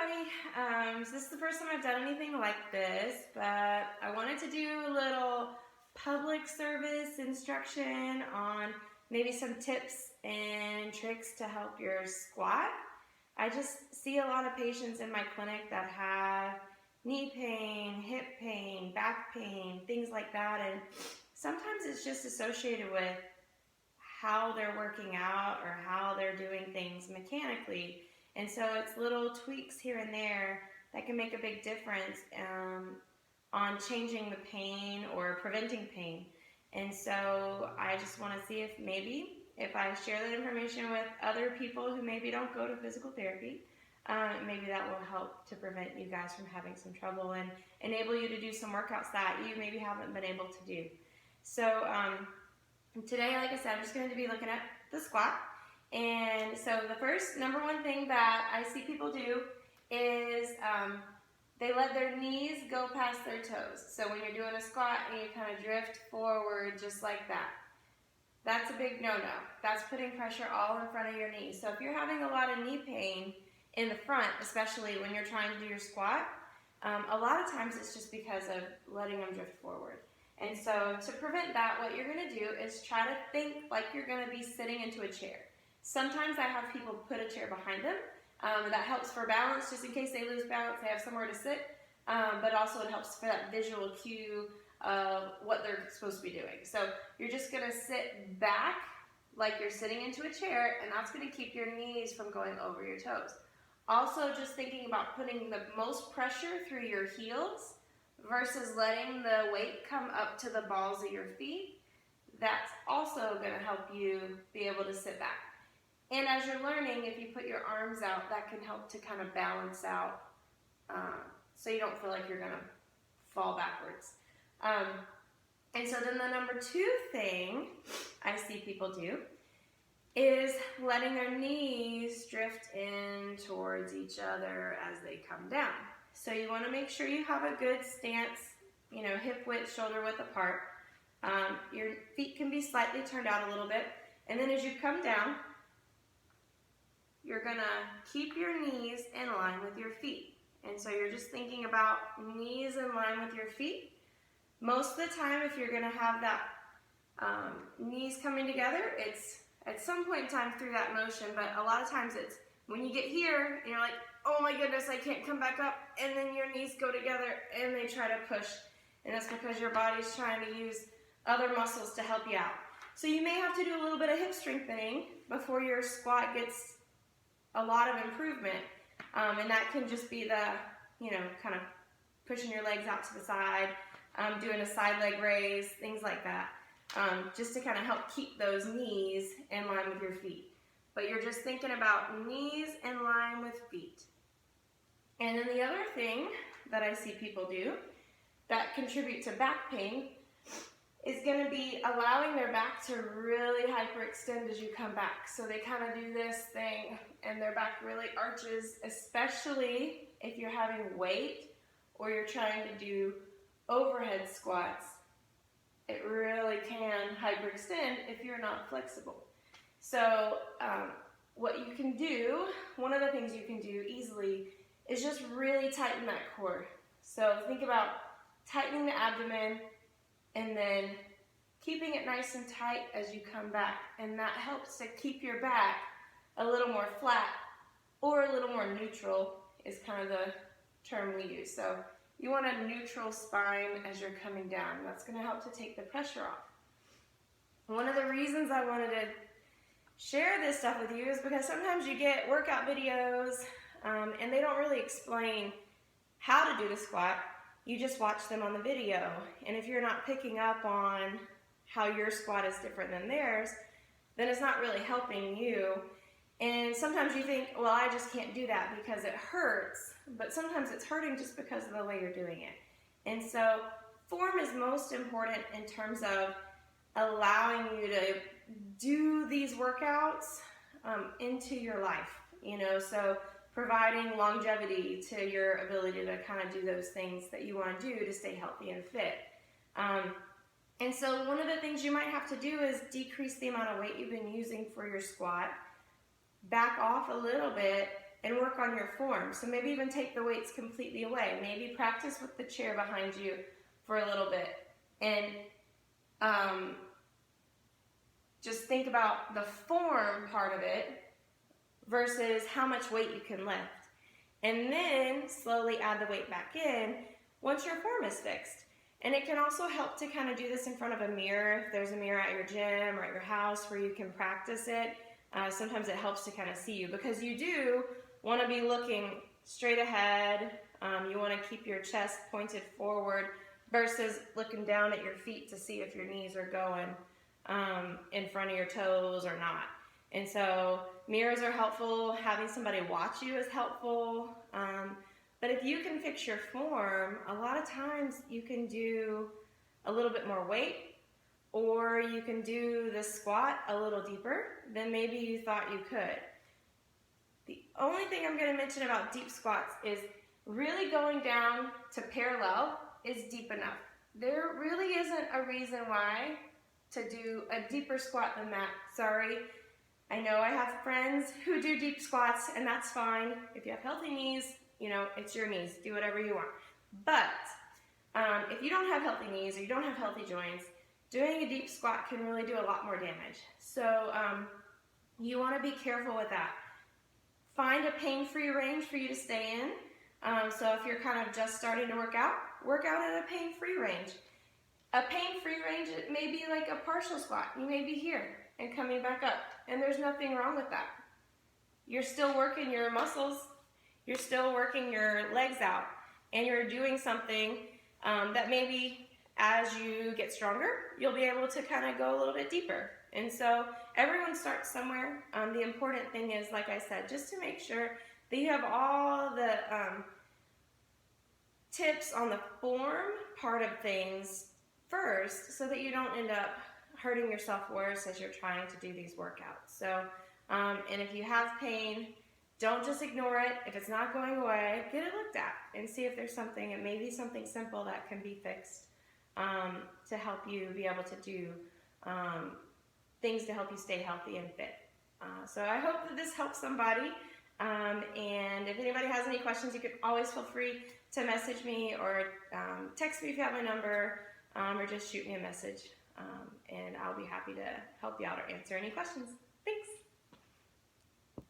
everybody. So this is the first time I've done anything like this, but I wanted to do a little public service instruction on maybe some tips and tricks to help your squat. I just see a lot of patients in my clinic that have knee pain, hip pain, back pain, things like that, and sometimes it's just associated with how they're working out or how they're doing things mechanically. And so it's little tweaks here and there that can make a big difference on changing the pain or preventing pain. And so I just want to see if maybe if I share that information with other people who maybe don't go to physical therapy, maybe that will help to prevent you guys from having some trouble and enable you to do some workouts that you maybe haven't been able to do. So today, like I said, I'm just going to be looking at the squat. And so the first, number one thing that I see people do is they let their knees go past their toes. So when you're doing a squat and you kind of drift forward just like that, that's a big no-no. That's putting pressure all in front of your knees. So if you're having a lot of knee pain in the front, especially when you're trying to do your squat, a lot of times it's just because of letting them drift forward. And so to prevent that, what you're going to do is try to think like you're going to be sitting into a chair. Sometimes I have people put a chair behind them. That helps for balance, just in case they lose balance, they have somewhere to sit. But also it helps for that visual cue of what they're supposed to be doing. So you're just going to sit back like you're sitting into a chair, and that's going to keep your knees from going over your toes. Also, just thinking about putting the most pressure through your heels versus letting the weight come up to the balls of your feet. That's also going to help you be able to sit back. And as you're learning, if you put your arms out, that can help to kind of balance out so you don't feel like you're going to fall backwards. And so then the number two thing I see people do is letting their knees drift in towards each other as they come down. So you want to make sure you have a good stance, hip width, shoulder width apart. Your feet can be slightly turned out a little bit. And then as you come down, you're going to keep your knees in line with your feet. And so you're just thinking about knees in line with your feet. Most of the time, if you're going to have that knees coming together, it's at some point in time through that motion, but a lot of times it's when you get here and you're like, oh my goodness, I can't come back up, and then your knees go together and they try to push. And that's because your body's trying to use other muscles to help you out. So you may have to do a little bit of hip strengthening before your squat gets a lot of improvement. And that can just be the, kind of pushing your legs out to the side, doing a side leg raise, things like that, just to kind of help keep those knees in line with your feet. But you're just thinking about knees in line with feet. And then the other thing that I see people do that contribute to back pain is going to be allowing their back to really hyperextend as you come back. So they kind of do this thing and their back really arches, especially if you're having weight or you're trying to do overhead squats. It really can hyperextend if you're not flexible. So what you can do, one of the things you can do easily is just really tighten that core. So think about tightening the abdomen and then keeping it nice and tight as you come back. And that helps to keep your back a little more flat or a little more neutral is kind of the term we use. So you want a neutral spine as you're coming down. That's going to help to take the pressure off. One of the reasons I wanted to share this stuff with you is because sometimes you get workout videos and they don't really explain how to do the squat. You just watch them on the video. And if you're not picking up on how your squat is different than theirs, then it's not really helping you. And sometimes you think, well, I just can't do that because it hurts. But sometimes it's hurting just because of the way you're doing it. And so form is most important in terms of allowing you to do these workouts into your life, so providing longevity to your ability to kind of do those things that you want to do to stay healthy and fit. And so one of the things you might have to do is decrease the amount of weight you've been using for your squat, back off a little bit, and work on your form. So maybe even take the weights completely away. Maybe practice with the chair behind you for a little bit, and just think about the form part of it versus how much weight you can lift. And then slowly add the weight back in once your form is fixed. And it can also help to kind of do this in front of a mirror. If there's a mirror at your gym or at your house where you can practice it, sometimes it helps to kind of see you, because you do want to be looking straight ahead. You want to keep your chest pointed forward versus looking down at your feet to see if your knees are going in front of your toes or not. And so mirrors are helpful. Having somebody watch you is helpful. But if you can fix your form, a lot of times you can do a little bit more weight, or you can do the squat a little deeper than maybe you thought you could. The only thing I'm going to mention about deep squats is really going down to parallel is deep enough. There really isn't a reason why to do a deeper squat than that. Sorry. I know I have friends who do deep squats, and that's fine. If you have healthy knees, you know, it's your knees. Do whatever you want. But if you don't have healthy knees or you don't have healthy joints, doing a deep squat can really do a lot more damage. So you want to be careful with that. Find a pain-free range for you to stay in. So if you're kind of just starting to work out at a pain-free range. A pain-free range, it may be like a partial squat. You may be here and coming back up, and there's nothing wrong with that. You're still working your muscles, you're still working your legs out, and you're doing something that maybe as you get stronger, you'll be able to kind of go a little bit deeper. And so everyone starts somewhere. The important thing is, like I said, just to make sure that you have all the tips on the form part of things first, so that you don't end up hurting yourself worse as you're trying to do these workouts. So, and if you have pain, don't just ignore it. If it's not going away, get it looked at and see if there's something, it may be something simple that can be fixed to help you be able to do things to help you stay healthy and fit. So I hope that this helps somebody. And if anybody has any questions, you can always feel free to message me or text me if you have my number, or just shoot me a message, and I'll be happy to help you out or answer any questions. Thanks.